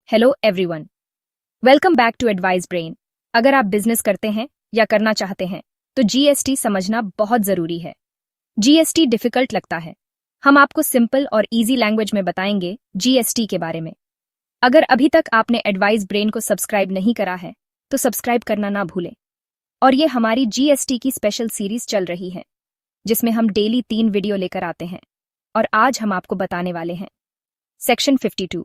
Hello everyone, welcome back to advice brain. अगर आप business करते हैं या करना चाहते हैं तो जीएसटी समझना बहुत जरूरी है। जीएसटी डिफिकल्ट लगता है, हम आपको सिंपल और इजी लैंग्वेज में बताएंगे जीएसटी के बारे में। अगर अभी तक आपने एडवाइस ब्रेन को सब्सक्राइब नहीं करा है तो सब्सक्राइब करना ना भूलें। और ये हमारी जीएसटी की स्पेशल सीरीज चल रही है जिसमें हम डेली 3 वीडियो लेकर आते हैं और आज हम आपको बताने वाले हैं section 52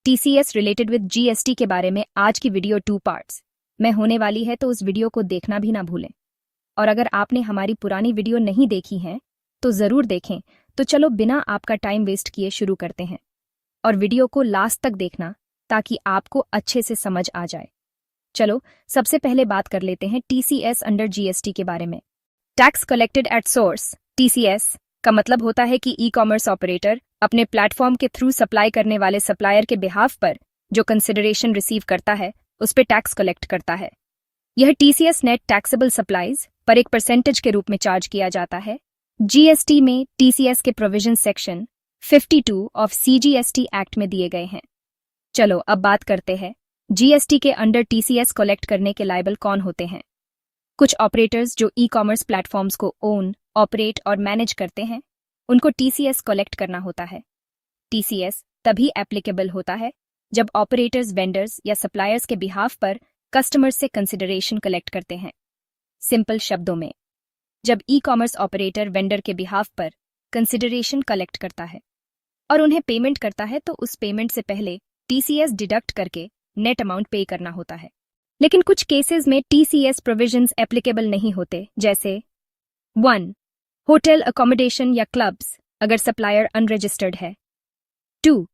TCS related with GST के बारे में। आज की वीडियो 2 पार्ट्स में होने वाली है तो उस वीडियो को देखना भी ना भूलें। और अगर आपने हमारी पुरानी वीडियो नहीं देखी है तो जरूर देखें। तो चलो बिना आपका टाइम वेस्ट किए शुरू करते हैं और वीडियो को लास्ट तक देखना ताकि आपको अच्छे से समझ आ जाए। चलो सबसे पहले बात कर लेते हैं टीसीएस अंडर जीएसटी के बारे में। Tax collected at source. TCS का मतलब होता है कि ई कॉमर्स ऑपरेटर अपने प्लेटफॉर्म के थ्रू सप्लाई करने वाले सप्लायर के बिहाफ पर जो कंसिडरेशन रिसीव करता है उस पे टैक्स कलेक्ट करता है। यह टीसीएस नेट टैक्सेबल सप्लाईज पर एक परसेंटेज के रूप में चार्ज किया जाता है। जीएसटी में टीसीएस के provision section 52 of CGST act में दिए गए हैं। चलो अब बात करते हैं जीएसटी के अंडर टीसीएस कलेक्ट करने के लायबल कौन होते हैं। कुछ ऑपरेटर्स जो ई कॉमर्स प्लेटफॉर्म्स को ओन, ऑपरेट और मैनेज करते हैं उनको टीसीएस कलेक्ट करना होता है। टीसीएस तभी एप्लीकेबल होता है जब ऑपरेटर्स वेंडर्स या सप्लायर्स के बिहाफ पर कस्टमर्स से कंसिडरेशन कलेक्ट करते हैं। सिंपल शब्दों में, जब ई कॉमर्स ऑपरेटर वेंडर के बिहाफ पर कंसिडरेशन कलेक्ट करता है और उन्हें पेमेंट करता है तो उस पेमेंट से पहले टीसीएस डिडक्ट करके नेट अमाउंट पे करना होता है। लेकिन कुछ केसेस में टीसीएस प्रोविजंस एप्लीकेबल नहीं होते, जैसे 1. होटल अकोमोडेशन या क्लब्स अगर सप्लायर अनरजिस्टर्ड है। 2.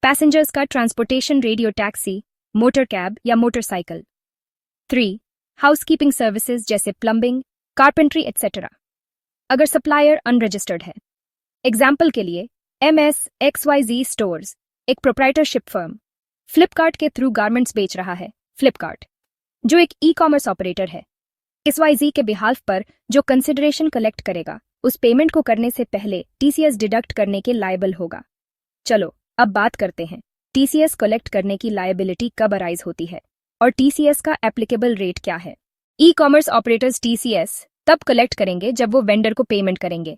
पैसेंजर्स का transportation radio taxi, motor cab या मोटरसाइकिल। 3. हाउसकीपिंग सर्विसेज जैसे प्लम्बिंग, कारपेंट्री एटसेट्रा अगर सप्लायर अनरजिस्टर्ड है। एग्जाम्पल के लिए MSXYZ स्टोर्स एक प्रोप्राइटरशिप फर्म फ्लिपकार्ट के थ्रू गारमेंट्स बेच रहा है। फ्लिपकार्ट जो एक ई कॉमर्स ऑपरेटर है XYZ के बिहाफ पर जो कंसिडरेशन कलेक्ट करेगा उस पेमेंट को करने से पहले टीसीएस डिडक्ट करने के लायबल होगा। चलो अब बात करते हैं टीसीएस कलेक्ट करने की लायबिलिटी कब अराइज होती है और टीसीएस का एप्लीकेबल रेट क्या है। ई कॉमर्स ऑपरेटर्स टीसीएस तब कलेक्ट करेंगे जब वो वेंडर को पेमेंट करेंगे।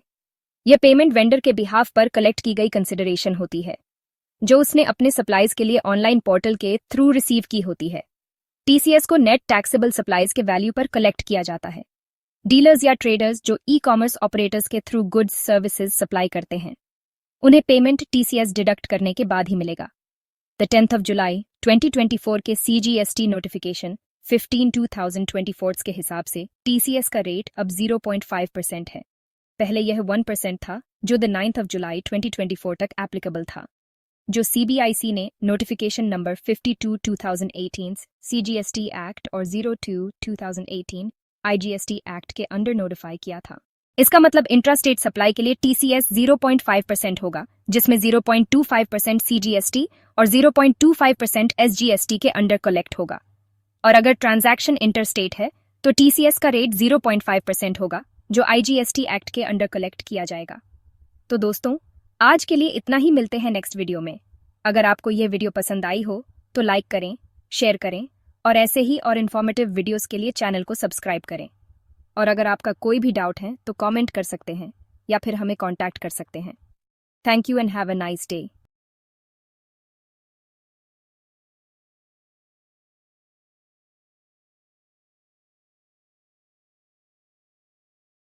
यह पेमेंट वेंडर के बिहाफ पर कलेक्ट की गई कंसिडरेशन होती है जो उसने अपने सप्लाईज के लिए ऑनलाइन पोर्टल के थ्रू रिसीव की होती है। टीसीएस को नेट टैक्सेबल सप्लाईज के वैल्यू पर कलेक्ट किया जाता है। डीलर्स या ट्रेडर्स जो ई कॉमर्स ऑपरेटर्स के थ्रू गुड्स सर्विसेज सप्लाई करते हैं उन्हें पेमेंट टीसीएस डिडक्ट करने के बाद ही मिलेगा। द 10th of जुलाई 2024 के सीजीएसटी नोटिफिकेशन 15/2024 के हिसाब से टीसीएस का रेट अब 0.5% है। पहले यह 1% था जो द 9th of जुलाई 2024 तक एप्लीकेबल था, जो सीबीआईसी ने नोटिफिकेशन नंबर 52/2018 सीजीएसटी एक्ट और 02/2018 आईजीएसटी एक्ट के अंडर नोटिफाई किया था। इसका मतलब इंट्रास्टेट सप्लाई के लिए टीसीएस 0.5% होगा, जिसमें 0.25% सीजीएसटी और 0.25% एसजीएसटी के अंडर कलेक्ट होगा। और अगर ट्रांजैक्शन इंटरस्टेट है तो टीसीएस का रेट 0.5% होगा जो आईजीएसटी एक्ट के अंडर कलेक्ट किया जाएगा। तो दोस्तों आज के लिए इतना ही, मिलते हैं नेक्स्ट वीडियो में। अगर आपको यह वीडियो पसंद आई हो तो लाइक करें, शेयर करें और ऐसे ही और इन्फॉर्मेटिव वीडियोस के लिए चैनल को सब्सक्राइब करें। और अगर आपका कोई भी डाउट है तो कमेंट कर सकते हैं या फिर हमें कांटेक्ट कर सकते हैं। Thank you and have a nice day.